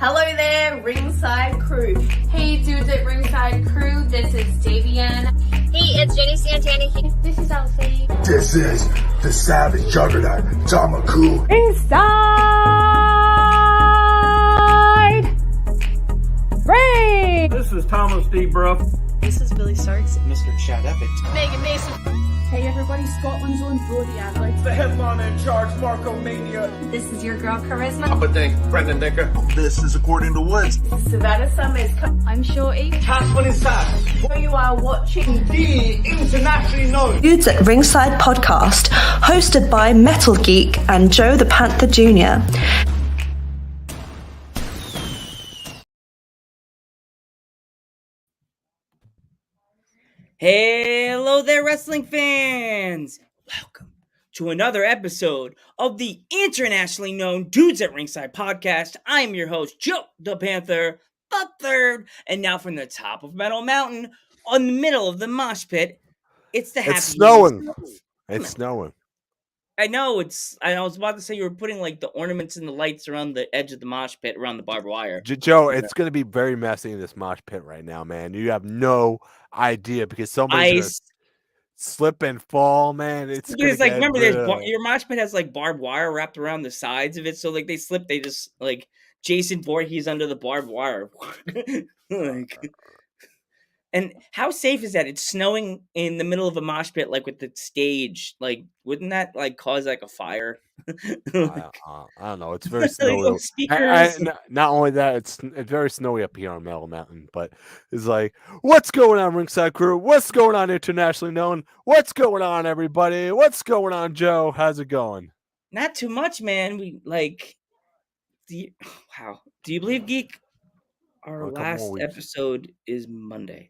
Hello there, Ringside crew. Hey dudes at Ringside crew, this is Davian. Hey, it's Jenny Santana here. This is Elsie. This is the Savage Juggernaut, Tamaku. Inside Ring! This is Thomas D. Bruff. This is Billy Starks. Mr. Chad Epic. Megan Mason. Hey everybody, Scotland's own Brody Adler. The headliner in charge, Marco Mania. This is your girl Charisma. Papa Dink, Brendan Dicker. This is According to Woods. Savannah Summers. I'm Shorty. Tasman inside. You are watching The internationally known Dudes at Ringside podcast, hosted by Metal Geek and Joe the Panther Jr. Hello there, wrestling fans! Welcome to another episode of the internationally known Dudes at Ringside podcast. I am your host, Joe the Panther, the third, and now from the top of Metal Mountain, on the middle of the mosh pit, it's the happy. It's snowing. It's snowing. I know I was about to say you were putting like the ornaments and the lights around the edge of the mosh pit, around the barbed wire. Joe, it's going to be very messy in this mosh pit right now, man. You have no idea because somebody's gonna slip and fall, man. It's like, remember, your mosh pit has like barbed wire wrapped around the sides of it, so like they slip, they just like Jason Voorhees under the barbed wire. And how safe is that? It's snowing in the middle of a mosh pit, like with the stage. Like, wouldn't that like cause like a fire? I don't know. It's very snowy. Not only that, it's very snowy up here on Metal Mountain. But it's like, what's going on, Ringside crew? What's going on, internationally known? What's going on, everybody? What's going on, Joe? How's it going? Not too much, man. We like. Do you believe, Geek? Our last episode is Monday.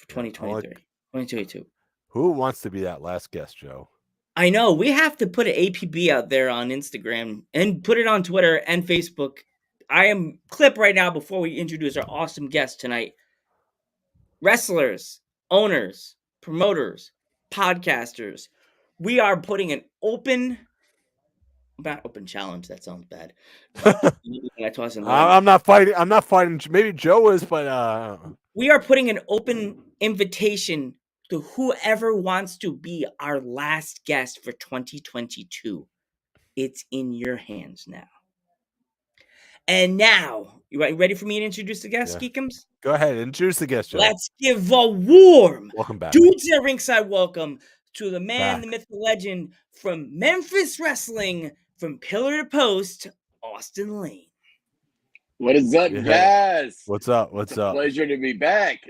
2023, 2022. Who wants to be that last guest, Joe? I know. We have to put an APB out there on Instagram and put it on Twitter and Facebook. I am clip right now before we introduce our awesome guest tonight. Wrestlers, owners, promoters, podcasters. We are putting an not open challenge. That sounds bad. I'm not fighting. Maybe Joe is, but we are putting an open invitation to whoever wants to be our last guest for 2022. It's in your hands now. And now, you ready for me to introduce the guest, Geekums? Go ahead, introduce the guest, Joe. Let's give a warm welcome back, Dudes at Ringside welcome to the man, the myth, the legend from Memphis Wrestling, from pillar to post, Austin Lane. What is up, guys? What's up? What's up? Pleasure to be back.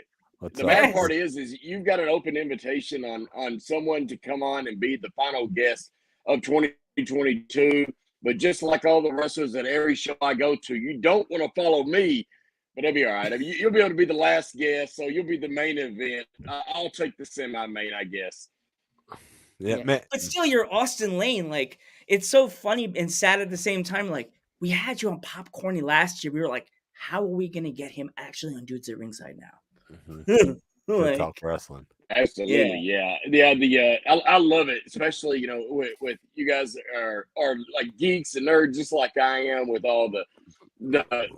The bad part is you've got an open invitation on someone to come on and be the final guest of 2022. But just like all the wrestlers at every show I go to, you don't want to follow me, but that'll be all right. I mean, you'll be able to be the last guest, so you'll be the main event. I'll take the semi-main, I guess. Yeah, man. But still, you're Austin Lane. Like, it's so funny and sad at the same time. Like, we had you on Popcorny last year. We were like, how are we going to get him actually on Dudes at Ringside now? Like, talk wrestling. Absolutely, yeah. I love it, especially with you guys are like geeks and nerds, just like I am, with all the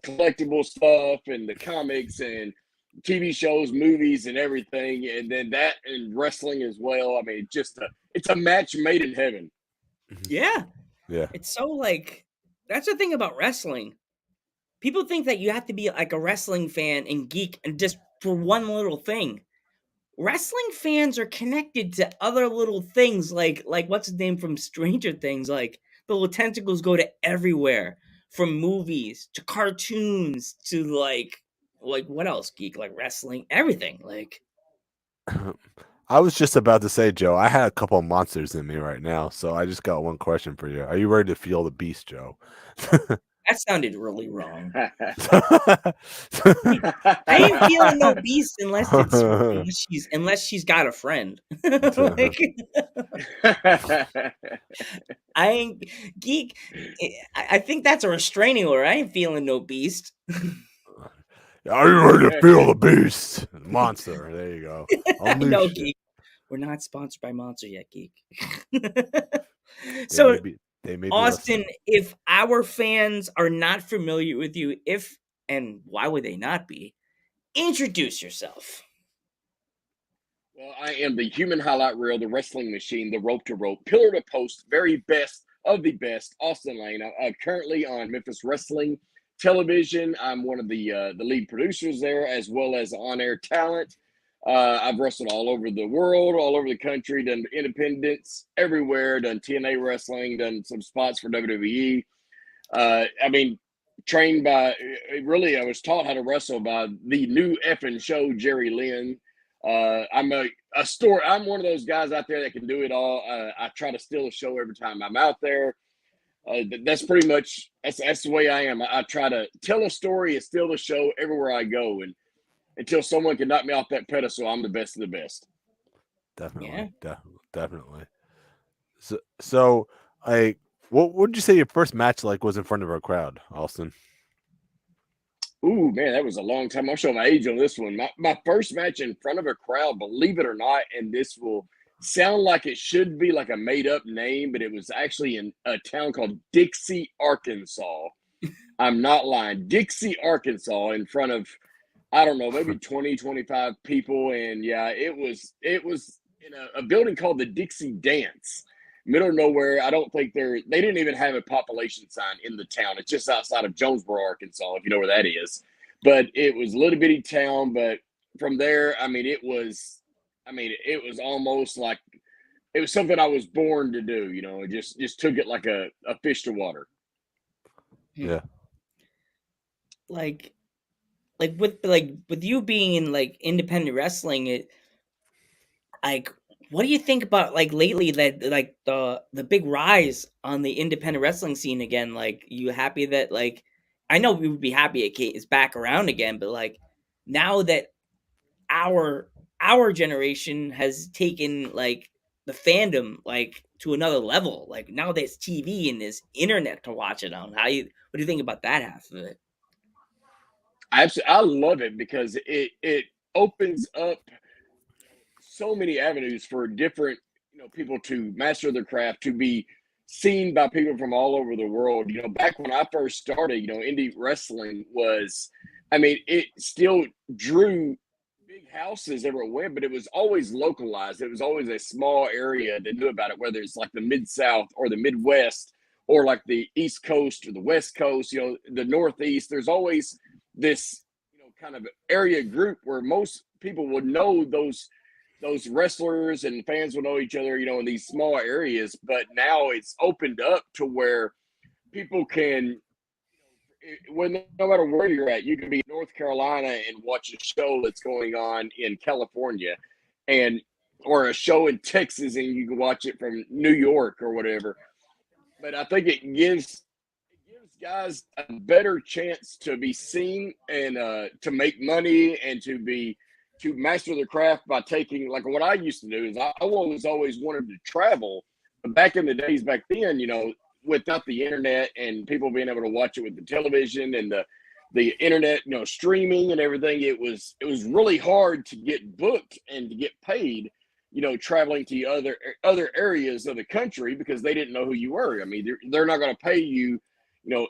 collectible stuff and the comics and TV shows, movies, and everything, and then that and wrestling as well. I mean, it's a match made in heaven. Yeah. Yeah. It's so like, that's the thing about wrestling. People think that you have to be like a wrestling fan and geek and just for one little thing. Wrestling fans are connected to other little things like what's his name from Stranger Things? Like the little tentacles go to everywhere, from movies to cartoons to like what else, Geek? Like wrestling, everything. Like, I was just about to say, Joe, I had a couple of monsters in me right now, so I just got one question for you. Are you ready to feel the beast, Joe? That sounded really wrong. I ain't feeling no beast unless she's got a friend. Like, I ain't Geek. I think that's a restraining order. I ain't feeling no beast. Are you ready to feel the beast? Monster. There you go. No, Geek. We're not sponsored by Monster yet, Geek. So they may be Austin, listening. if our fans are not familiar with you, and why would they not be? Introduce yourself. Well, I am the human highlight reel, the wrestling machine, the rope to rope, pillar to post, very best of the best, Austin Lane. I'm currently on Memphis Wrestling Television. I'm one of the lead producers there, as well as on-air talent. I've wrestled all over the world, all over the country, done independents everywhere, done TNA wrestling, done some spots for WWE. Trained by, really, I was taught how to wrestle by the new effing show, Jerry Lynn. I'm one of those guys out there that can do it all. I try to steal a show every time I'm out there. That's pretty much, that's the way I am. I try to tell a story and steal the show everywhere I go. And until someone can knock me off that pedestal, I'm the best of the best. Definitely. Yeah. Definitely. So what would you say your first match was in front of a crowd, Austin? Ooh, man, that was a long time. I'll show my age on this one. My first match in front of a crowd, believe it or not, and this will sound like it should be like a made-up name, but it was actually in a town called Dixie, Arkansas. I'm not lying. Dixie, Arkansas, in front of, I don't know, maybe 20, 25 people. And, yeah, it was in a building called the Dixie Dance. Middle of nowhere. I don't think they didn't even have a population sign in the town. It's just outside of Jonesboro, Arkansas, if you know where that is. But it was a little bitty town. But from there, it was almost like it was something I was born to do. It just took it like a fish to water. Yeah. Like with you being in independent wrestling, what do you think about lately that the big rise on the independent wrestling scene again? You happy that I know we would be happy it's back around again, but now that our generation has taken the fandom to another level, now there's TV and there's internet to watch it on. What do you think about that half of it? I love it because it opens up so many avenues for different people to master their craft, to be seen by people from all over the world. Back when I first started, indie wrestling was, it still drew big houses everywhere it went, but it was always localized. It was always a small area that knew about it, whether it's the Mid-South or the Midwest or the East Coast or the West Coast, the Northeast. There's always this kind of area group where most people would know those wrestlers, and fans will know each other, in these small areas. But now it's opened up to where people can, no matter where you're at, you can be in North Carolina and watch a show that's going on in California, or a show in Texas, and you can watch it from New York or whatever. But I think it gives guys a better chance to be seen and to make money and to master their craft by taking, what I used to do is I always wanted to travel. But back in the days back then, without the internet and people being able to watch it with the television and the internet, streaming and everything, it was really hard to get booked and to get paid, traveling to other areas of the country because they didn't know who you were. They're not going to pay you,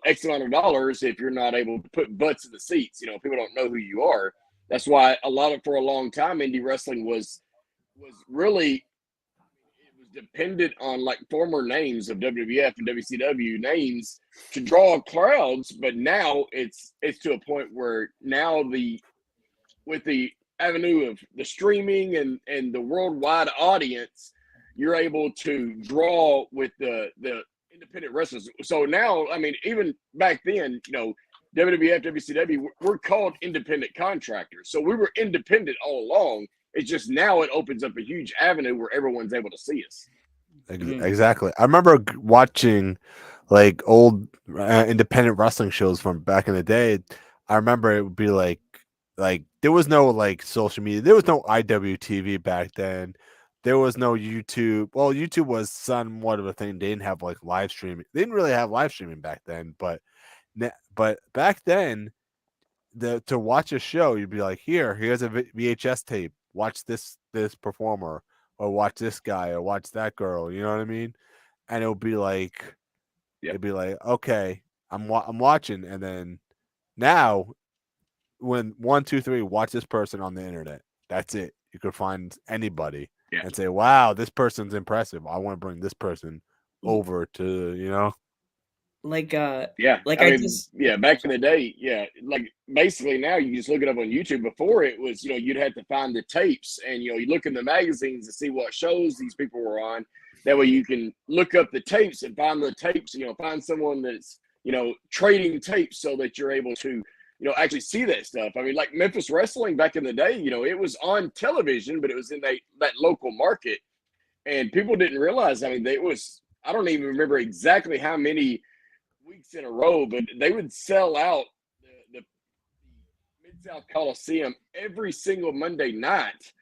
X amount of dollars if you're not able to put butts in the seats. People don't know who you are. That's why for a long time, indie wrestling was really, it was dependent on former names of WWF and WCW names to draw crowds. But now it's to a point where now with the avenue of the streaming and the worldwide audience, you're able to draw with the independent wrestlers. So now, even back then, WWF, WCW, we're called independent contractors. So we were independent all along. It's just now it opens up a huge avenue where everyone's able to see us. Exactly. I remember watching old independent wrestling shows from back in the day. I remember it would be there was no social media. There was no IWTV back then. There was no YouTube. Well, YouTube was somewhat of a thing. They didn't have live streaming. They didn't really have live streaming back then, but back then, to watch a show, you'd be here's a VHS tape. Watch this performer, or watch this guy, or watch that girl. You know what I mean? And it would be it'd be like, okay, I'm watching, and then now when 1, 2, 3, watch this person on the internet. That's it. You could find anybody and say, wow, this person's impressive. I want to bring this person over to, Like back in the day, like basically now you just look it up on YouTube. Before it was, you'd have to find the tapes, and you look in the magazines to see what shows these people were on. That way you can look up the tapes and find the tapes, find someone that's, trading tapes so that you're able to, actually see that stuff. I mean, like Memphis Wrestling back in the day, it was on television, but it was in that local market, and people didn't realize. I mean, I don't even remember exactly how many weeks in a row, but they would sell out the Mid-South Coliseum every single Monday night.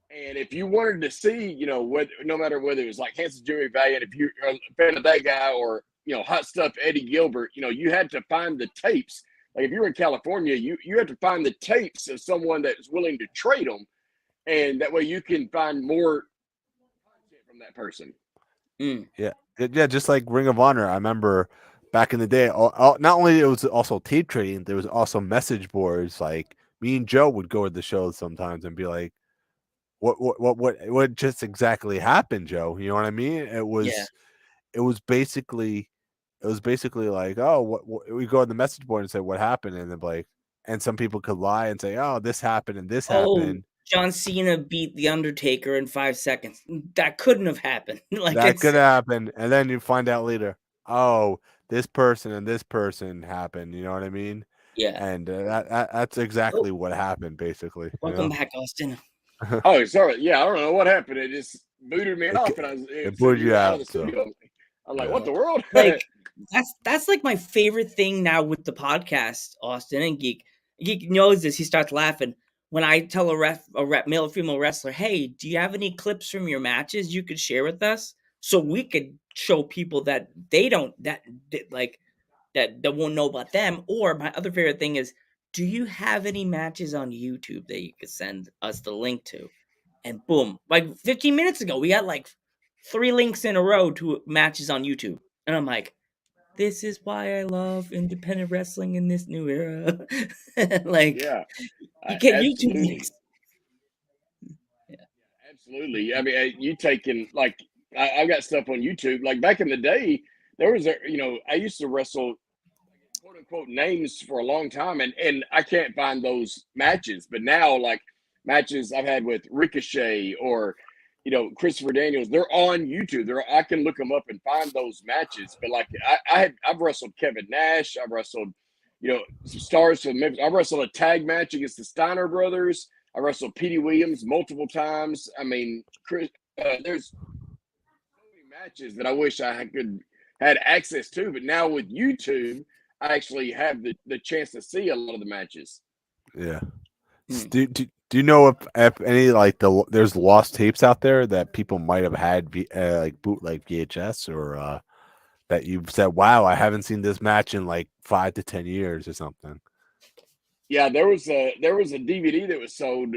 And if you wanted to see, no matter whether it was like Hanson Jimmy Valiant, if you're a fan of that guy, or, Hot Stuff Eddie Gilbert, you had to find the tapes. Like if you were in California, you had to find the tapes of someone that's willing to trade them. And that way you can find more content from that person. Yeah, just like Ring of Honor. I remember back in the day, not only it was also tape trading, there was also message boards. Like me and Joe would go to the shows sometimes and be like, what just exactly happened, Joe? You know what I mean? It was basically like, oh, we go to the message board and say what happened, and then like, and some people could lie and say, oh, this happened and this happened. John Cena beat The Undertaker in 5 seconds. That couldn't have happened. Like that could happen, and then you find out later, oh, this person and this person happened. You know what I mean? Yeah. And that's exactly what happened, basically. Welcome back, Austin. Oh, sorry. Yeah, I don't know what happened. It just booted me off, and it booted you out. Of the studio. I'm like, what the world? Like that's like my favorite thing now with the podcast, Austin, and Geek. Geek knows this. He starts laughing when I tell a male or female wrestler, "Hey, do you have any clips from your matches you could share with us, so we could show people that they don't that won't know about them?" Or my other favorite thing is, do you have any matches on YouTube that you could send us the link to? And boom, like 15 minutes ago, we got like 3 links in a row to matches on YouTube. And I'm like, this is why I love independent wrestling in this new era. Like, you get YouTube links. Yeah, absolutely. I mean, you taking, like, I've got stuff on YouTube. Like back in the day, there was I used to wrestle quote unquote names for a long time, and I can't find those matches. But now, like matches I've had with Ricochet or Christopher Daniels, they're on YouTube. I can look them up and find those matches. But like I've wrestled Kevin Nash, I've wrestled some stars from Memphis. I wrestled a tag match against the Steiner brothers. I wrestled Petey Williams multiple times. I mean, there's so many matches that I wish I had access to. But now with YouTube, I actually have the chance to see a lot of the matches. Yeah. Do you know if any there's lost tapes out there that people might have had like bootleg VHS or that you've said, wow, I haven't seen this match in like 5 to 10 years or something? Yeah, there was a DVD that was sold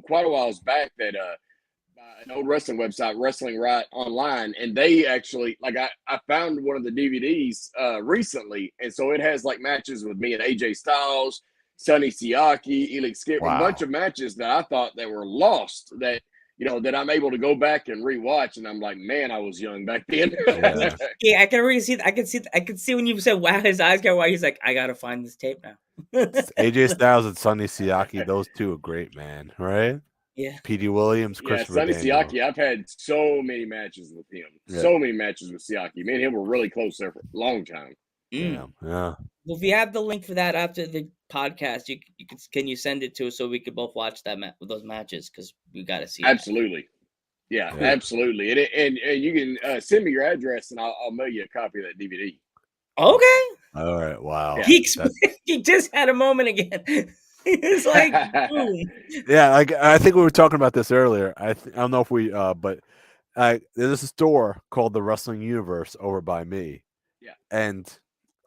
quite a while back that an old wrestling website, Wrestling Right Online, and they actually I found one of the DVDs recently, and so it has like matches with me and AJ Styles, Sonny Siaki, Elix Skip, a bunch of matches that I thought that were lost that that I'm able to go back and rewatch, and I'm like, man, I was young back then. Yeah, I can already see. I can see when you said, "Wow," his eyes got wide. He's like, "I gotta find this tape now." AJ Styles and Sonny Siaki, those two are great, man. Right? Yeah. Petey Williams, Christopher Sonny Siaki. I've had so many matches with him. Yeah. So many matches with Siaki. Me and him were really close there for a long time. Yeah. Well, if you have the link for that after the podcast, can you send it to us so we could both watch those matches, because we got to see. Absolutely, yeah, absolutely. And you can send me your address and I'll mail you a copy of that DVD. Okay. All right. Wow. He just had a moment again. It's like, boom. Yeah, like I think we were talking about this earlier. I don't know if we, but there's a store called the Wrestling Universe over by me. Yeah, and.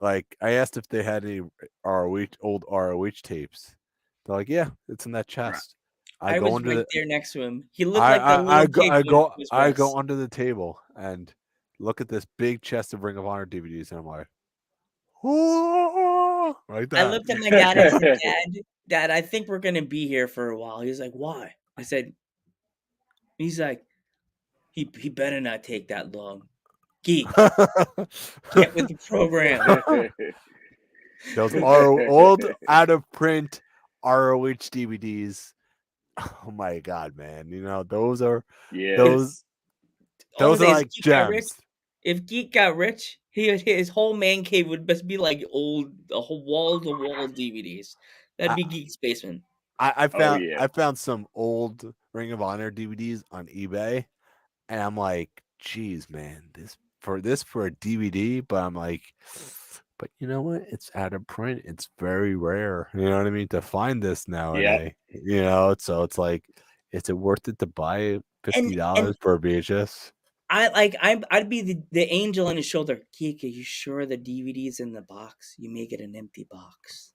Like, I asked if they had any old ROH tapes. They're like, yeah, it's in that chest. Right. I was right there next to him. He looked I go under the table, and look at this big chest of Ring of Honor DVDs, and I'm like, oh, like that. I looked at my dad and said, Dad, I think we're gonna be here for a while. He's like, why? I said, he's like, he better not take that long. Geek, get with the program. Those old out of print ROH DVDs. Oh my god, man! You know those are those are like gems. If Geek got rich, his whole man cave would just be like a whole wall-to-wall DVDs. That'd be Geek's basement. I found some old Ring of Honor DVDs on eBay, and I'm like, geez, man, this for a DVD, but I'm like, but you know what? It's out of print. It's very rare. You know what I mean? To find this nowadays. Yeah. You know, so it's like, is it worth it to buy $50 for a VHS? I'd be the angel on his shoulder. Geek, are you sure the DVD's in the box? You may get an empty box.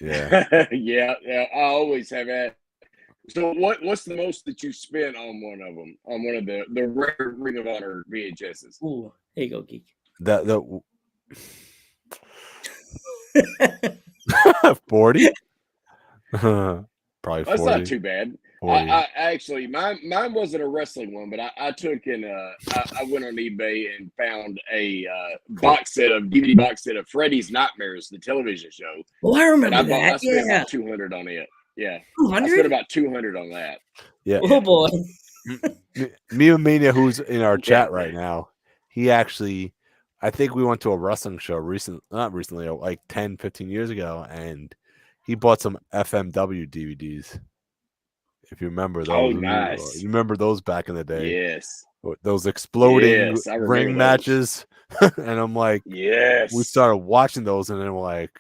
Yeah. yeah. I always have that. So what's the most that you spent on one of them? On one of the rare Ring of Honor VHSs? Ooh, there you go, Geek. 40? Probably 40. That's not too bad. I actually, mine wasn't a wrestling one, but I took and I went on eBay and found a DVD box set of Freddy's Nightmares, the television show. Oh, I remember that. I spent about $200 on it. Yeah, 200? I spent about $200 on that. Yeah. Oh boy. Mia Mania, who's in our chat right now, he actually, I think we went to a wrestling show not recently, like 10, 15 years ago, and he bought some FMW DVDs. If you remember those. Oh, nice. You remember those back in the day? Yes. Those exploding ring matches. And I'm like, yes. We started watching those, and then we're like,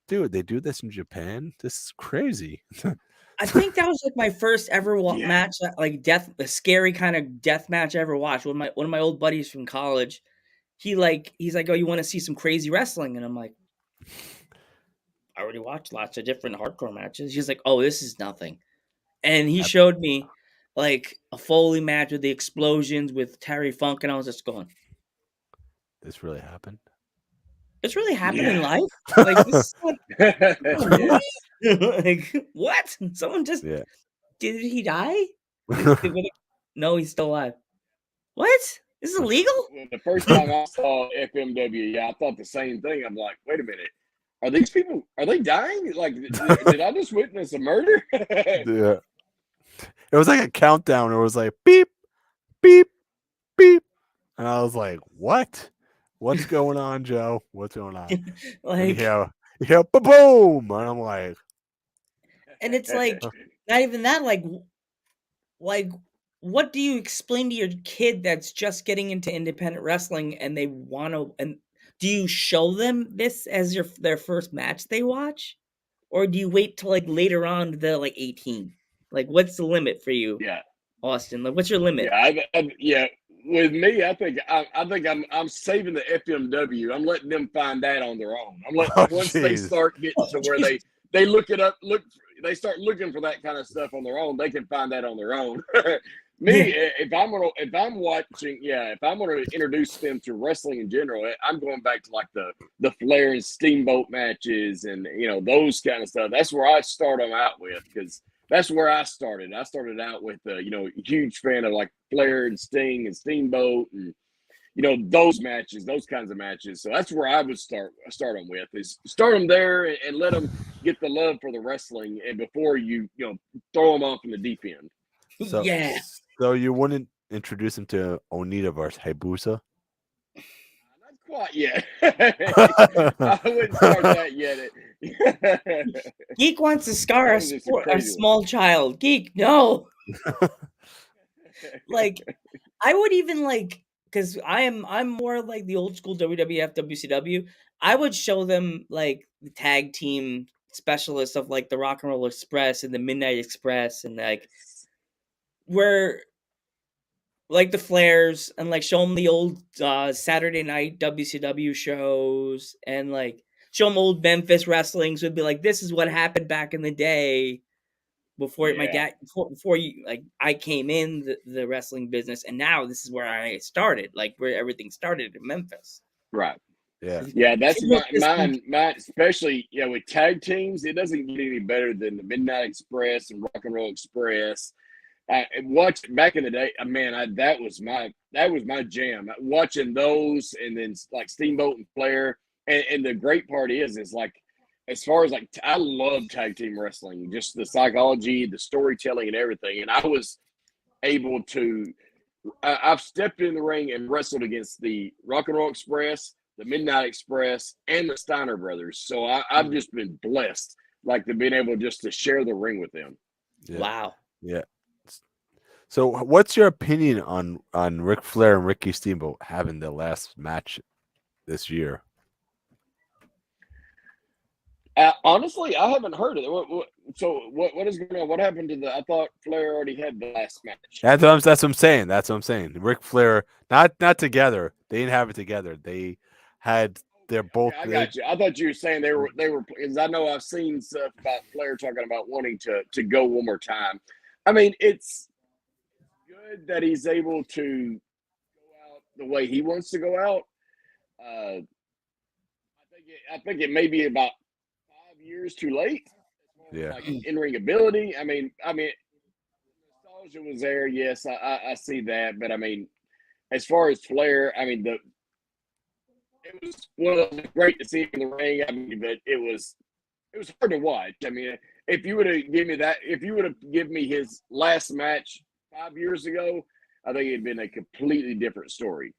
dude, they do this in Japan? This is crazy. I think that was like my first ever match, like a scary kind of death match I ever watched. One of my old buddies from college, he's like, oh, you want to see some crazy wrestling? And I'm like, I already watched lots of different hardcore matches. He's like, oh, this is nothing. And he showed me like a Foley match with the explosions with Terry Funk, and I was just going, this really happened? It's really happened in life? Like, this is like, what? Someone just did he die? No, he's still alive. What? This is illegal? The first time I saw FMW, I thought the same thing. I'm like, wait a minute. Are these people, are they dying? Like, did I just witness a murder? Yeah. It was like a countdown. It was like, beep, beep, beep. And I was like, what? What's going on, Joe? What's going on? Like, yeah, boom. And I'm like. And it's like, not even that, like, what do you explain to your kid that's just getting into independent wrestling and they want to, and do you show them this as their first match they watch? Or do you wait till like later on they're like 18? Like, what's the limit for you? Yeah. Austin, like, what's your limit? Yeah, with me, I think I'm saving the FMW. I'm letting them find that on their own. I'm letting once they start getting to where they look it up, they start looking for that kind of stuff on their own, they can find that on their own. Me, if I'm gonna introduce them to wrestling in general, I'm going back to like the Flair and Steamboat matches and those kind of stuff. That's where I start them out with, because that's where I started. I started out with a huge fan of like Flair and Sting and Steamboat and those matches, those kinds of matches. So that's where I would start them with, is start them there and let them get the love for the wrestling, and before you throw them off in the deep end. So, so you wouldn't introduce him to Onita versus Hayabusa? Not quite yet. I wouldn't start that yet. Geek wants to scar a small child. Geek, no. Like, I would even like, because I'm more like the old school WWF, WCW. I would show them like the tag team specialists of like the Rock and Roll Express and the Midnight Express, and like where like the Flairs, and like show them the old Saturday night WCW shows, and like show them old Memphis wrestling. So it'd be like, this is what happened back in the day before my dad, before you, like, I came in the wrestling business, and now this is where I started, like where everything started in Memphis. Right. Yeah. Yeah, that's mine, especially with tag teams. It doesn't get any better than the Midnight Express and Rock and Roll Express. Watch back in the day, man. That was my jam. Watching those, and then like Steamboat and Flair. And the great part is like, as far as like, I love tag team wrestling, just the psychology, the storytelling, and everything. And I was able to. I've stepped in the ring and wrestled against the Rock and Roll Express, the Midnight Express, and the Steiner Brothers. So I've just been blessed, like, to being able just to share the ring with them. Yeah. Wow. Yeah. So what's your opinion on Ric Flair and Ricky Steamboat having the last match this year? Honestly, I haven't heard of it. What is going on? What happened to the? I thought Flair already had the last match. That's what I'm saying. That's what I'm saying. Ric Flair, not together. They didn't have it together. They had. They're both. I got you. I thought you were saying they were because I know I've seen stuff about Flair talking about wanting to go one more time. I mean, it's good that he's able to go out the way he wants to go out. I think it may be about 5 years too late. Yeah. Like in-ring ability. I mean, nostalgia was there. Yes, I see that. But I mean, as far as Flair, I mean, it was one of the great to see him in the ring. I mean, but it was hard to watch. I mean, if you would have given me his last match 5 years ago, I think it'd been a completely different story.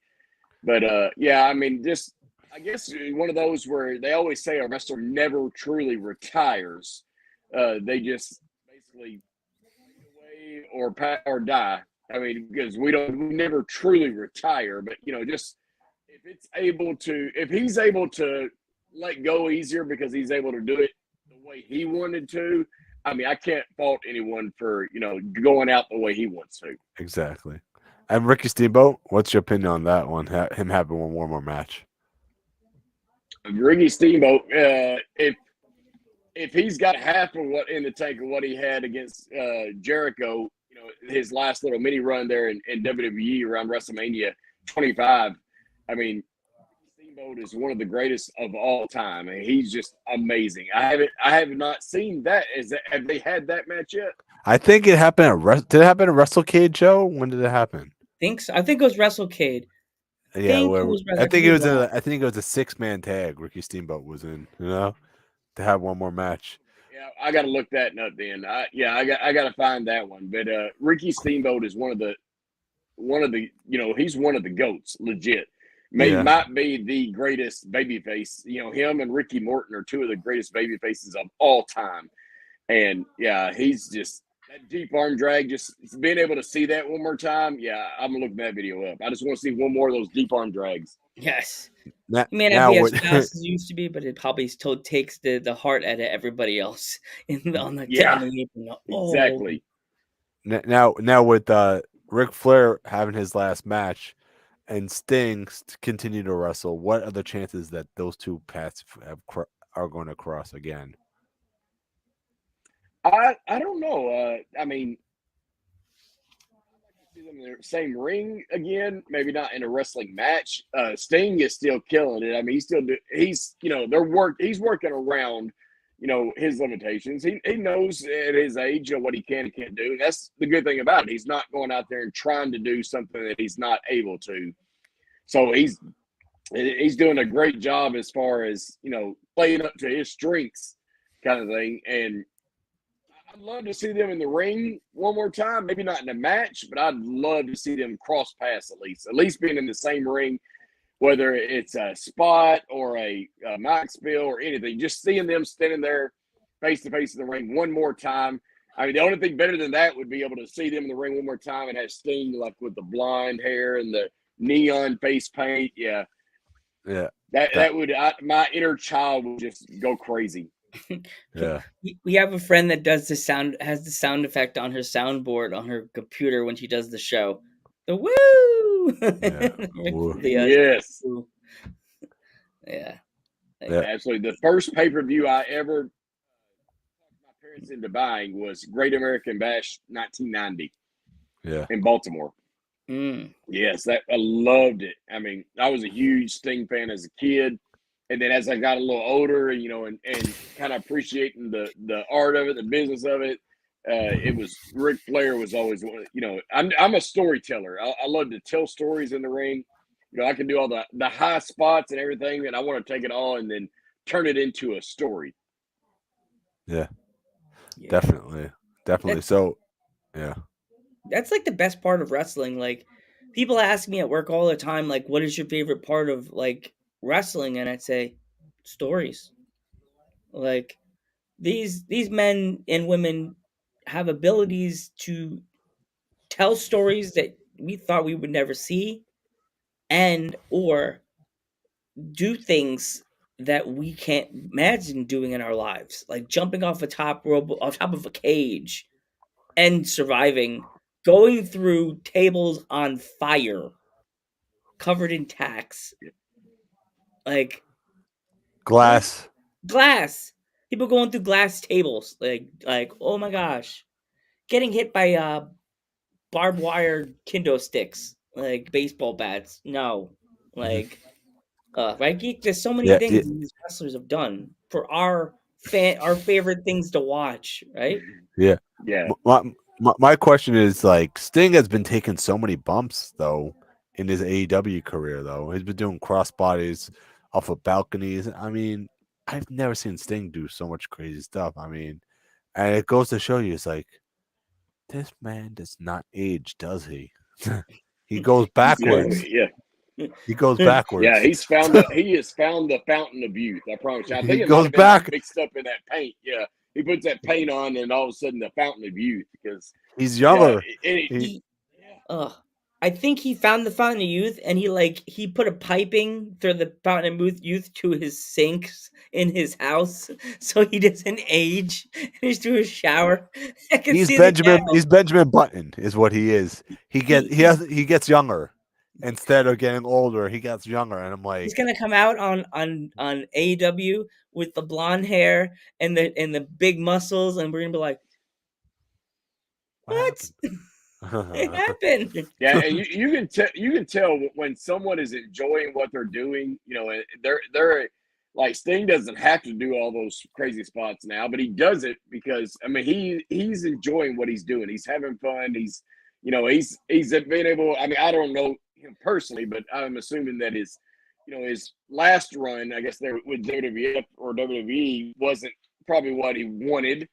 But yeah, I mean, just I guess one of those where they always say a wrestler never truly retires. They just basically fade away or die. I mean, because we never truly retire, but just if he's able to let go easier because he's able to do it the way he wanted to. I mean, I can't fault anyone for going out the way he wants to. Exactly. And Ricky Steamboat, what's your opinion on that one? Him having one more match. Ricky Steamboat, if he's got half of what in the tank of what he had against Jericho, his last little mini run there in WWE around WrestleMania 25, I mean, Steamboat is one of the greatest of all time, and he's just amazing. I have not seen that. Have they had that match yet? I think it happened did it happen at WrestleCade, Joe? When did it happen? I think it was WrestleCade. Yeah, I think it was a 6-man tag. Ricky Steamboat was in, to have one more match. Yeah, I got to look that up then. I got to find that one. But Ricky Steamboat is one of the he's one of the GOATs, legit. Might be the greatest babyface. Him and Ricky Morton are two of the greatest babyfaces of all time. And yeah, he's just that deep arm drag, just being able to see that one more time. Yeah, I'm gonna look that video up. I just want to see one more of those deep arm drags. Yes. He may not be as fast as he used to be, but it probably still takes the heart out of everybody else on the apron. Exactly. Now with Ric Flair having his last match and Sting continue to wrestle, what are the chances that those two paths are going to cross again? I don't know. I mean, I'd like to see them in the same ring again. Maybe not in a wrestling match. Sting is still killing it. I mean, he's working around, his limitations. He knows at his age what he can and can't do. That's the good thing about it. He's not going out there and trying to do something that he's not able to. So he's doing a great job as far as, playing up to his strengths kind of thing. And I'd love to see them in the ring one more time. Maybe not in a match, but I'd love to see them cross paths at least being in the same ring, whether it's a spot or a mic spill or anything. Just seeing them standing there face to face in the ring one more time. I mean, the only thing better than that would be able to see them in the ring one more time and have Sting like with the blonde hair and the neon face paint. Yeah. That would my inner child would just go crazy. Yeah. We have a friend that has the sound effect on her soundboard on her computer when she does the show. The woo! Yeah. Yes. Yeah. Absolutely. The first pay-per-view I ever appearance in Dubai was Great American Bash 1990 Yeah. in Baltimore. Yes, I loved it. I mean, I was a huge Sting fan as a kid. And then as I got a little older, you know, and kind of appreciating the art of it, the business of it, it was Ric Flair was always one. You know, I'm a storyteller. I love to tell stories in the ring. You know, I can do all the high spots and everything, and I want to take it all and then turn it into a story. Yeah. Definitely. So, yeah. That's like the best part of wrestling. Like, people ask me at work all the time, like, what is your favorite part of like wrestling? And I'd say stories. Like, these men and women have abilities to tell stories that we thought we would never see, and or do things that we can't imagine doing in our lives, like jumping off a top rope, off top of a cage and surviving, going through tables on fire covered in tacks, like glass, people going through glass tables, like oh my gosh, getting hit by barbed wire kendo sticks, like baseball bats. No, like right, Geek? There's so many things these wrestlers have done for our favorite things to watch, right? Yeah. My question is, like, Sting has been taking so many bumps though in his AEW career. Though he's been doing crossbodies off of balconies. I mean, I've never seen Sting do so much crazy stuff. I mean, and it goes to show you, it's like, this man does not age, does he? He goes backwards. Yeah. He goes backwards. Yeah, he has found the fountain of youth. I promise you. I think he it goes back, mixed up in that paint. Yeah, he puts that paint on, and all of a sudden, the fountain of youth, because he's younger. I think he found the fountain of youth, and he put a piping through the fountain of youth to his sinks in his house, so he doesn't age. He's doing a shower. He's Benjamin Button, is what he is. He gets younger. Instead of getting older, he gets younger, and I'm like, he's gonna come out on AEW with the blonde hair and the big muscles, and we're gonna be like, what? It happened. Yeah, and you can tell when someone is enjoying what they're doing. You know, they're like, Sting doesn't have to do all those crazy spots now, but he does it because, I mean, he's enjoying what he's doing. He's having fun. He's been able. I mean, I don't know him personally, but I'm assuming that his last run, I guess, there with WWF or WWE wasn't probably what he wanted,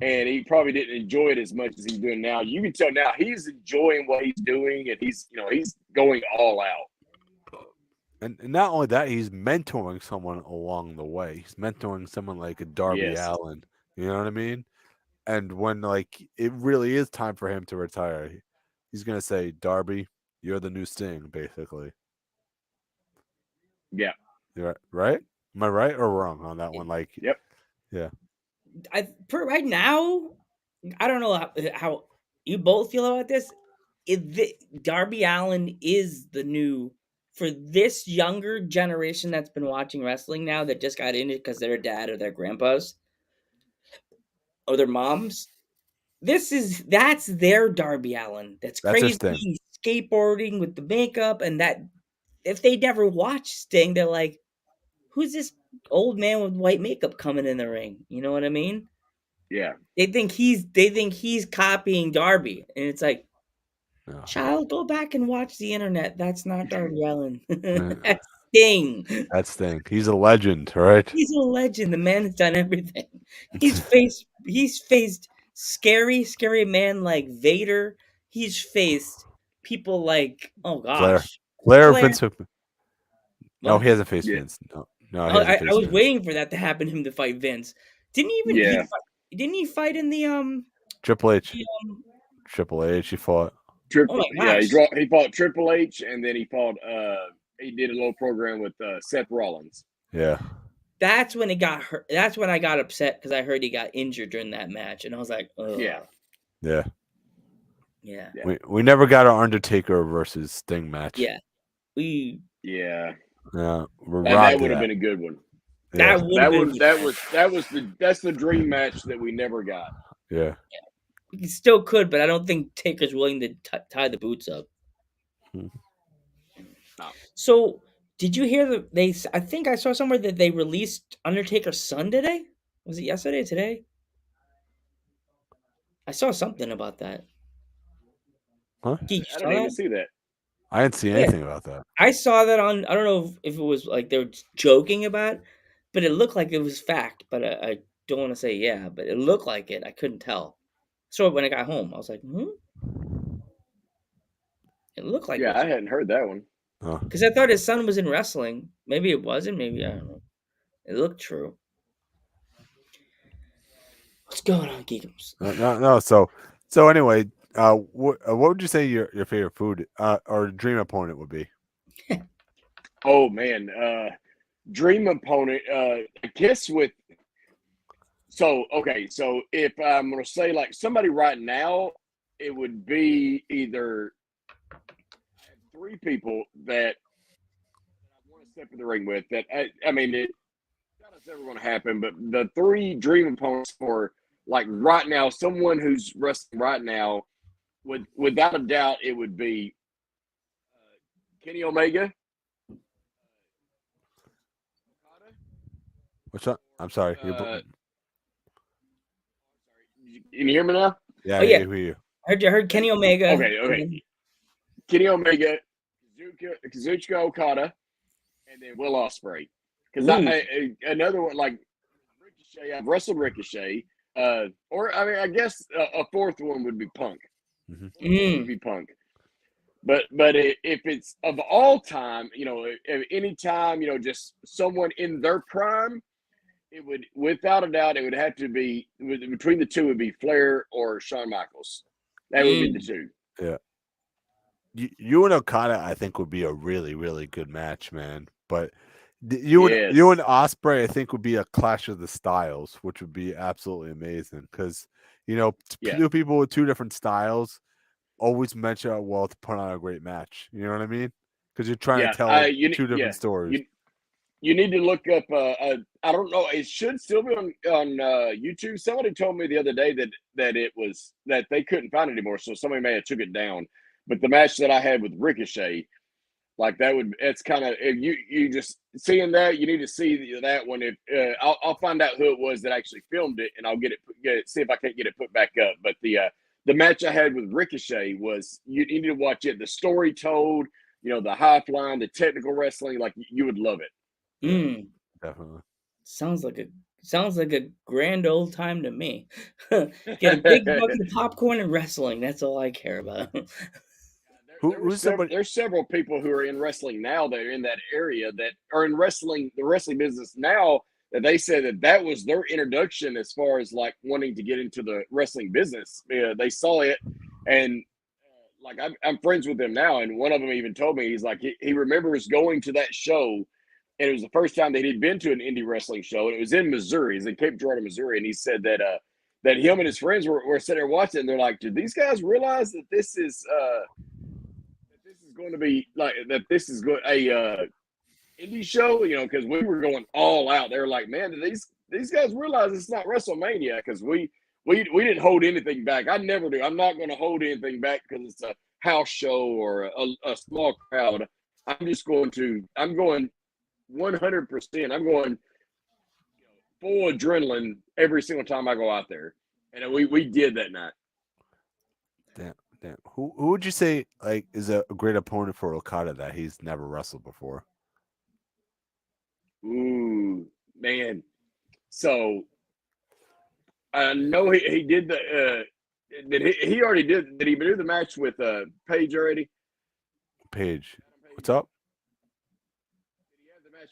and he probably didn't enjoy it as much as he's doing now. You can tell now he's enjoying what he's doing, and he's going all out. And not only that, he's mentoring someone along the way. He's mentoring someone like a Darby Allin. You know what I mean? And when it really is time for him to retire, he's gonna say, Darby, you're the new Sting, basically. Yeah. You're right? Am I right or wrong on that one? Yep. Yeah. Right now, I don't know how you both feel about this. Darby Allin is the new, for this younger generation that's been watching wrestling now, that just got in it because their dad or their grandpas or their moms. That's their Darby Allin. That's crazy, skateboarding with the makeup, and that if they never watch Sting, they're like, who's this old man with white makeup coming in the ring? You know what I mean? Yeah. They think he's copying Darby, and it's like, child, go back and watch the internet. That's not Darby Allin. That's Sting. That's Sting. He's a legend, right? He's a legend. The man has done everything. He's faced scary man like Vader. He's faced people like, oh gosh, Flair. Vince McMahon. No, he hasn't faced Vince. No, I was waiting for that to happen. Him to fight Vince. Didn't he fight in the Triple H? Triple H. He fought. He fought Triple H, and then he fought. He did a little program with Seth Rollins. Yeah. That's when it got hurt. That's when I got upset because I heard he got injured during that match, and I was like, ugh. Yeah. We never got an Undertaker versus Sting match. Yeah. Yeah. We're that would have been a good one. Yeah. That's the dream match that we never got. Yeah. You still could, but I don't think Taker's willing to tie the boots up. No. So, did you hear that I think I saw somewhere that they released Undertaker's son today? Was it yesterday or today? I saw something about that. Huh? I didn't even see that. I didn't see anything about that. I saw that on. I don't know if it was like they were joking about it, but it looked like it was fact. But I don't want to say yeah, but it looked like it. I couldn't tell. So when I got home, I was like, It looked like I hadn't heard that one. Because I thought his son was in wrestling. Maybe it wasn't. Maybe I don't know. It looked true. What's going on, Geekums? No. So anyway, what would you say your favorite food or dream opponent would be? Oh man, dream opponent. I guess with. So if I'm gonna say like somebody right now, it would be either 3 people that I want to step in the ring with. That I mean, it's never going to happen. But the 3 dream opponents for like right now, someone who's wrestling right now, without a doubt, it would be Kenny Omega. What's up? I'm sorry. Can you hear me now? Yeah, I hear you. I heard Kenny Omega. Okay. Kenny Omega, Kazuchika Okada, and then Will Ospreay. Because another one like Ricochet, I've wrestled Ricochet. Or I mean, I guess a 4th one would be Punk. Would be Punk. But if it's of all time, at any time, just someone in their prime, it would, without a doubt, it would have to be between the 2 would be Flair or Shawn Michaels. That would be the 2. Yeah. You and Okada, I think, would be a really, really good match, man. But you and Ospreay, I think, would be a clash of the styles, which would be absolutely amazing. Because 2 people with 2 different styles always match out well to put on a great match. You know what I mean? Because you're trying to tell 2 different stories. You need to look up. I don't know. It should still be on YouTube. Somebody told me the other day that they couldn't find it anymore, so somebody may have took it down. But the match that I had with Ricochet, like it's kind of you just seeing that. You need to see that one. I'll find out who it was that actually filmed it, and I'll get it. See if I can't get it put back up. But the match I had with Ricochet was you need to watch it. The story told, the high flying, the technical wrestling, like you would love it. Definitely. Sounds like a grand old time to me. Get a big bucket of popcorn and wrestling. That's all I care about. There's several people who are in wrestling now that are in that area that are in the wrestling business now, that they said that was their introduction as far as like wanting to get into the wrestling business. They saw it, and like I'm friends with them now, and one of them even told me, he's like he remembers going to that show. And it was the first time that he'd been to an indie wrestling show, and it was in Missouri. He's in Cape Girardeau, Missouri, and he said that him and his friends were sitting there watching, and they're like, "Did these guys realize that this is going to be like that? This is a indie show, Because we were going all out. They were like, "Man, did these guys realize it's not WrestleMania?" Because we didn't hold anything back. I never do. I'm not going to hold anything back because it's a house show or a small crowd. I'm going 100%. I'm going full adrenaline every single time I go out there, and we did that night. Damn. Who would you say like is a great opponent for Okada that he's never wrestled before? Ooh, man. So I know he did the. He already did? Did he do the match with Paige already? Paige, what's up?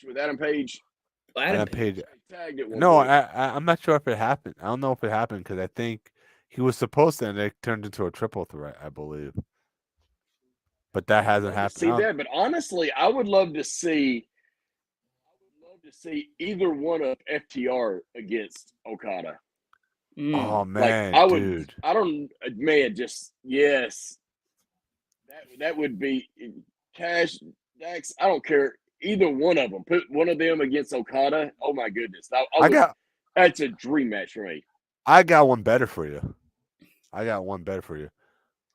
With Adam Page. Adam Page. No, I'm not sure if it happened. I don't know if it happened because I think he was supposed to, and it turned into a triple threat, I believe. But that hasn't happened. See that, but honestly, I would love to see either one of FTR against Okada. Oh man, dude! I don't, man. Just yes, that would be Cash Dax. I don't care. either one of them. Put one of them against Okada. Oh my goodness, that's a dream match for me. I got one better for you.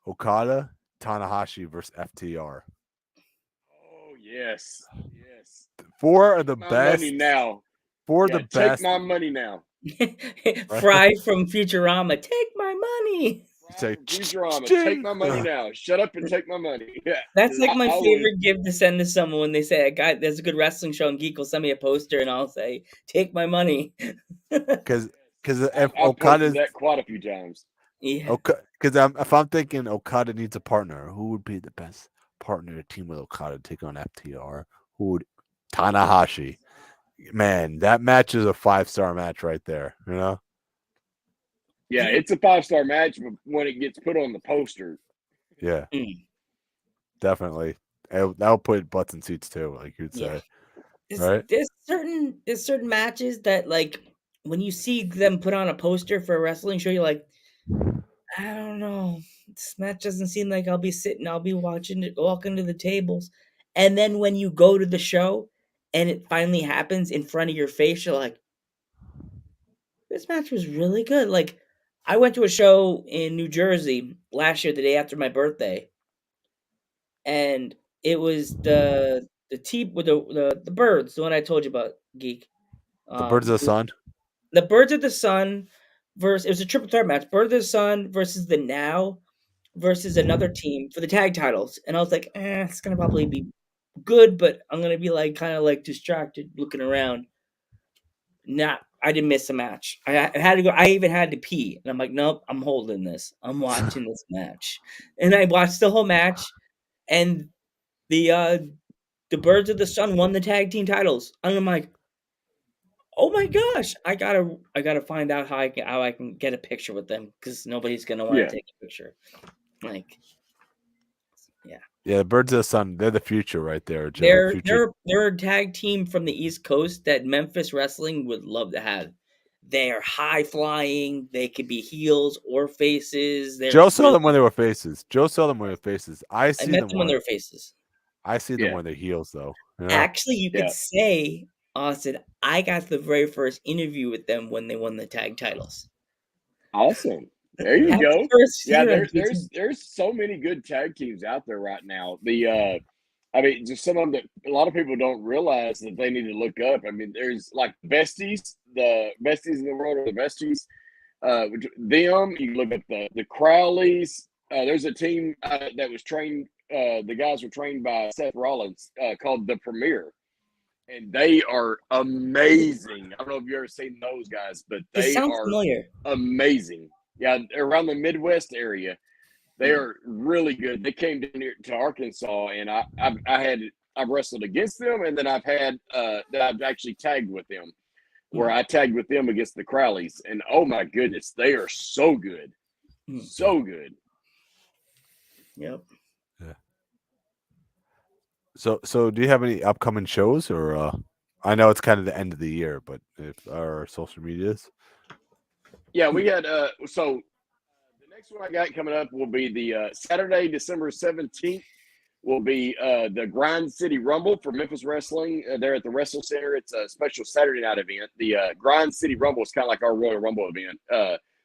Okada, Tanahashi versus FTR. Oh yes. Four of the Take my best. money now. The best. Take my money now. Fry from Futurama. Take my money. Say, Futurama. Take my money now. Shut up and take my money. Yeah. That's like my favorite gift to send to someone when they say, "Guy, there's a good wrestling show," and Geek will send me a poster, and I'll say, "Take my money." Because if I've Okada that quite a few times. Yeah. Because if I'm thinking Okada needs a partner, who would be the best partner to team with Okada to take on FTR? Who would Tanahashi? Man, that match is a 5-star match right there. You know. Yeah, it's a 5-star match, but when it gets put on the poster, yeah, definitely, that'll put butts in seats too, like you'd say. Right? There's certain matches that, like, when you see them put on a poster for a wrestling show, you're like, I don't know, this match doesn't seem like I'll be watching it, walking to the tables, and then when you go to the show and it finally happens in front of your face, you're like, this match was really good. Like, I went to a show in New Jersey last year, the day after my birthday, and it was the birds, the one I told you about, Geek. The Birds of the Sun. The Birds of the Sun versus, it was a triple threat match. Birds of the Sun versus the Now versus another team for the tag titles, and I was like, it's gonna probably be good, but I'm gonna be like kind of like distracted looking around. I didn't miss a match. I had to go. I even had to pee, and I'm like, nope, I'm holding this. I'm watching this match, and I watched the whole match, and the Birds of the Sun won the tag team titles, and I'm like, oh my gosh, I gotta find out how I can get a picture with them, because nobody's gonna want to take a picture. Like, yeah, the Birds of the Sun, they're the future right there, Joe. They're a tag team from the East Coast that Memphis Wrestling would love to have. They're high flying. They could be heels or faces. Joe saw them when they were faces. I met them when they were faces. I see them when they're heels, though. You know? Actually, you could say, Austin, I got the very first interview with them when they won the tag titles. Awesome. There you go. Yeah, there's so many good tag teams out there right now. Just some of them that a lot of people don't realize that they need to look up. I mean, there's like Besties, the Besties in the world are the Besties. Them, you look at the Crowleys. There's a team that was trained. The guys were trained by Seth Rollins called the Premier, and they are amazing. I don't know if you've ever seen those guys, but they are familiar. Amazing. Yeah, around the Midwest area, they are really good. They came down here to Arkansas, and I've wrestled against them, and then I've actually tagged with them, where I tagged with them against the Crowleys, and oh my goodness, they are so good, so good. Yep. Yeah. So do you have any upcoming shows, or I know it's kind of the end of the year, but if our social medias? Yeah, we got the next one I got coming up will be the Saturday, December 17th will be the Grind City Rumble for Memphis Wrestling. There at the Wrestle Center. It's a special Saturday night event. The Grind City Rumble is kind of like our Royal Rumble event.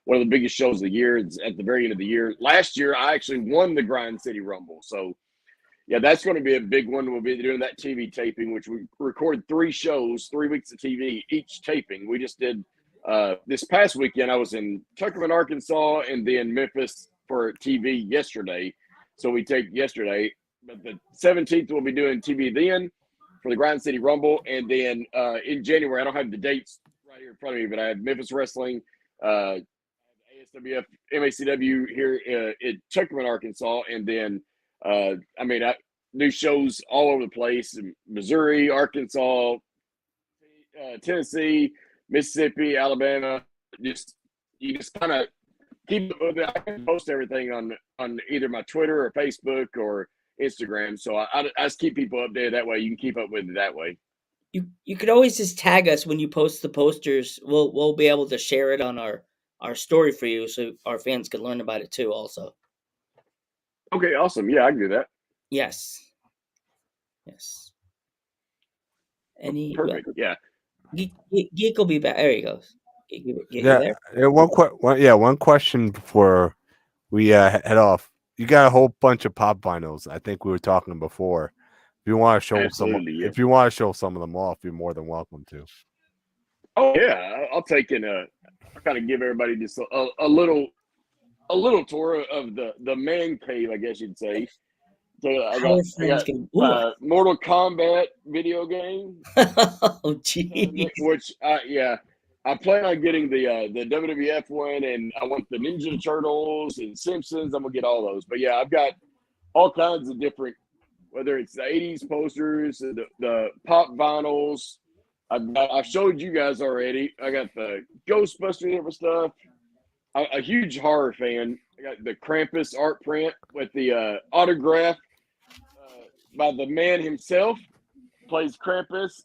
One of the biggest shows of the year. It's at the very end of the year. Last year, I actually won the Grind City Rumble. So, yeah, that's going to be a big one. We'll be doing that TV taping, which we record 3 shows, 3 weeks of TV, each taping. We just did this past weekend. I was in Tuckerman, Arkansas, and then Memphis for TV yesterday. So we taped yesterday. But the 17th, we'll be doing TV then for the Grind City Rumble. And then in January, I don't have the dates right here in front of me, but I have Memphis Wrestling, ASWF, MACW here in Tuckerman, Arkansas. And then, new shows all over the place in Missouri, Arkansas, Tennessee, Mississippi, Alabama. You just kind of keep up with it. I can post everything on either my Twitter or Facebook or Instagram. So I just keep people updated that way. You can keep up with it that way. You could always just tag us when you post the posters. We'll be able to share it on our story for you, so our fans can learn about it too also. Okay, awesome. Yeah, I can do that. Yes. Any Perfect. Yeah. Geek will be back. There he goes. Geek, you Yeah. there? One question before we head off. You got a whole bunch of pop vinyls. I think we were talking before. If you want to show Absolutely, yeah. if you want to show some of them off, you're more than welcome to. Oh yeah, I'll take I'll kind of give everybody just a little tour of the man cave, I guess you'd say. So I got Mortal Kombat video game. Oh jeez. Which I plan on getting the WWF one, and I want the Ninja Turtles and Simpsons. I'm gonna get all those. But yeah, I've got all kinds of different, whether it's the 80s posters, the pop vinyls. I've showed you guys already. I got the Ghostbusters different stuff. I'm a huge horror fan. I got the Krampus art print with the autograph by the man himself. Plays Krampus.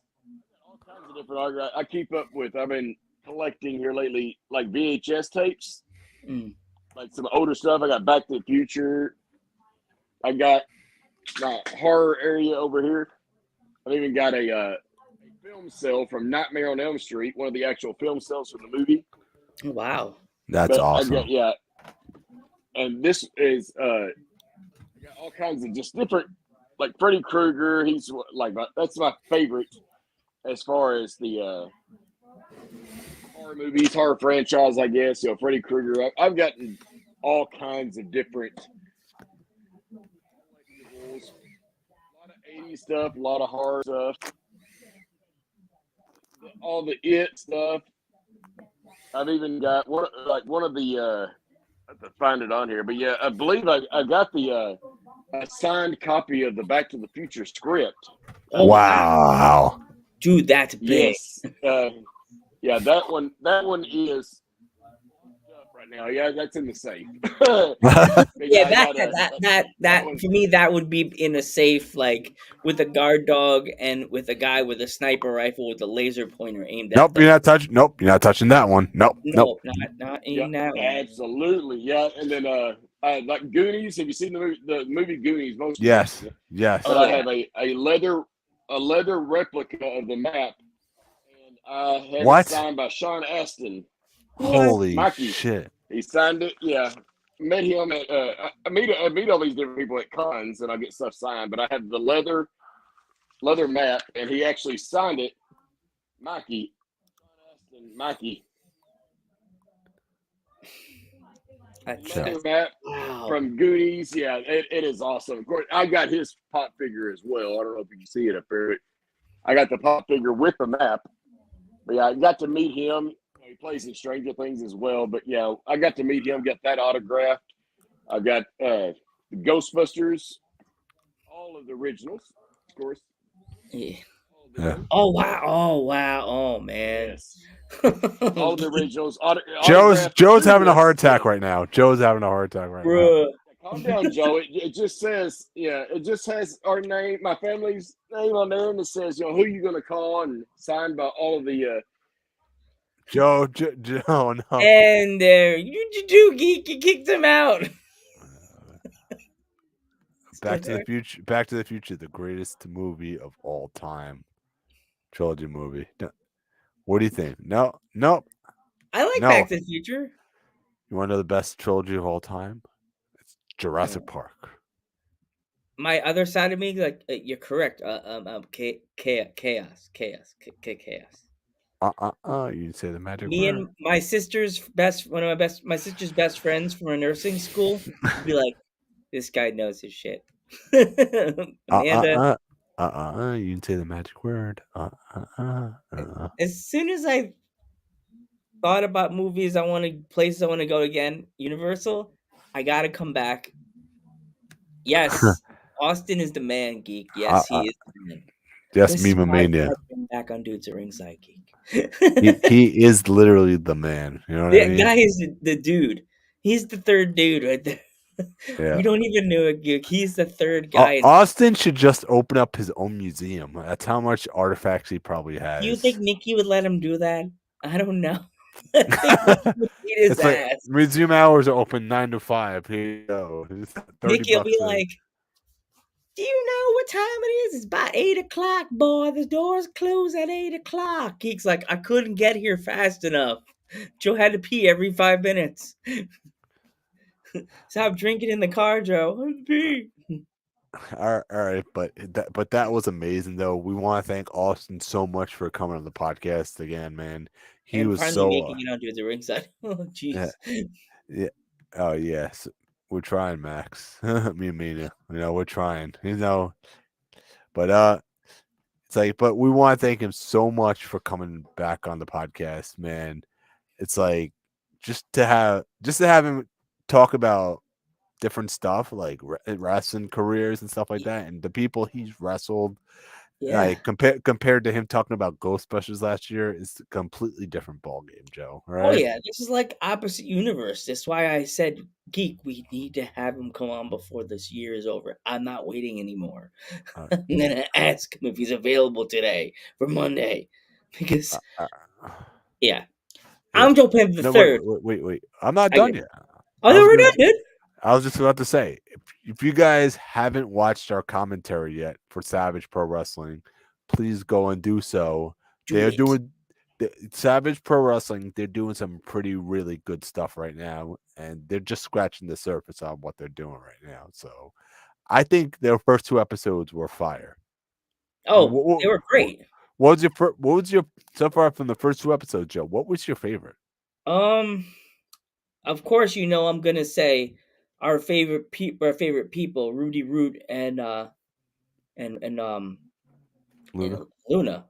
All kinds of different autographs. I keep up with. I've been collecting here lately, like VHS tapes, like some older stuff. I got Back to the Future. I got my horror area over here. I've even got a film cell from Nightmare on Elm Street, one of the actual film cells from the movie. Wow, that's awesome. And this is got all kinds of just different, like Freddy Krueger. He's like that's my favorite as far as the horror movies, horror franchise, I guess. Freddy Krueger. I've gotten all kinds of different. A lot of 80s stuff, a lot of horror stuff, all the It stuff. I've even got one of the. I have to find it on here, but yeah, I believe I got the a signed copy of the Back to the Future script. Wow, dude, that's big. Yes. Yeah, that one is right now. Yeah, that's in the safe. Yeah, that for me, that would be in a safe, like with a guard dog and with a guy with a sniper rifle with a laser pointer aimed at. Nope, you're not touching. Nope, you're not touching that one. Nope. Not in that one. Absolutely, yeah. And then like Goonies. Have you seen the movie Goonies? Yes. But I have a leather replica of the map. I had it signed by Sean Astin. Holy Mikey. shit! He signed it. Yeah, met him at. I meet all these different people at cons, and I get stuff signed. But I have the leather map, and he actually signed it. Mikey, Sean Astin, Mikey. Leather map from Goonies. Yeah, it is awesome. Of course, I got his pop figure as well. I don't know if you can see it up there. But I got the pop figure with the map. But yeah, I got to meet him. He plays in Stranger Things as well. But yeah, I got to meet him, get that autographed. I've got the Ghostbusters, all of the originals, of course. Yeah. Oh wow! Oh man! Yes. All the originals. Joe's having a heart attack right now. Joe's having a heart attack right now. Calm down, Joe. It just says, it just has our name, my family's name on there, and it says, who you gonna call, and signed by all of the. Joe, no. And there, you do, Geek. You kicked him out. Back to the Future, the greatest movie of all time, trilogy movie. What do you think? No. I like Back to the Future. You want to know the best trilogy of all time? It's Jurassic Park. My other side of me, like you're correct. Chaos. You didn't say the magic Me word. and my sister's my sister's best friends from a nursing school would be like, this guy knows his shit. Amanda, you didn't say the magic word. As soon as I thought about movies places I want to go again, Universal, I gotta come back. Yes, Austin is the man, Geek. Yes, he is the man. Yes, Meme Mania. Back on Dudes at Ringside, Geek. he is literally the man. You know what I mean? Guy is the dude. He's the third dude right there. Yeah. You don't even know it, Geek. He's the third guy. Austin should just open up his own museum. That's how much artifacts he probably has. Do you think Nikki would let him do that? I don't know. It's like, museum hours are open 9 to 5. Here you go. Nikki will be like, Do you know what time it is? It's about 8 o'clock, boy. The doors close at 8 o'clock. Geek's like, I couldn't get here fast enough. Joe had to pee every 5 minutes. Stop drinking in the car, Joe. I have to pee. All right, but that was amazing though. We want to thank Austin so much for coming on the podcast again, man. He and was finally so making it onto the ringside. Oh, jeez. Yeah. Oh yes, we're trying, Max. Me and Mina. We're trying. But it's like, but we want to thank him so much for coming back on the podcast, man. It's like just to have him talk about different stuff like wrestling careers and stuff like that, and the people he's wrestled. Yeah. Like compared to him talking about Ghostbusters last year, is a completely different ball game, Joe. Right? Oh yeah, this is like opposite universe. That's why I said, Geek, we need to have him come on before this year is over. I'm not waiting anymore. I'm gonna ask him if he's available today for Monday, because yeah. I'm Joe Panther the third. Wait. I'm not done yet. Oh, no, we're not, dude. I was just about to say, if you guys haven't watched our commentary yet for Savage Pro Wrestling, please go and do so. Doing Savage Pro Wrestling. They're doing some really good stuff right now, and they're just scratching the surface on what they're doing right now. So, I think their first 2 episodes were fire. Oh, they were great. What was your so far from the first 2 episodes, Joe? What was your favorite? Of course, I'm gonna say our favorite people, Rudy Root and Luna.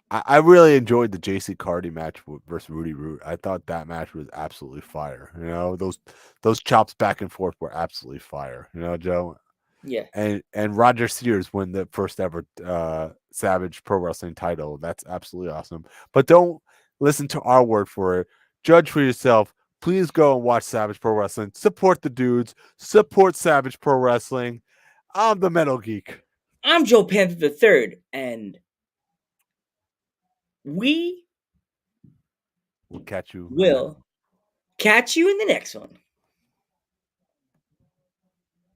I really enjoyed the JC Cardi match versus Rudy Root. I thought that match was absolutely fire. Those chops back and forth were absolutely fire. Joe. Yeah. And Roger Sears win the first ever Savage Pro Wrestling title. That's absolutely awesome. But don't listen to our word for it. Judge for yourself. Please go and watch Savage Pro Wrestling. Support the dudes. Support Savage Pro Wrestling. I'm the Metal Geek. I'm Joe Panther the third, and we will catch you. Catch you in the next one.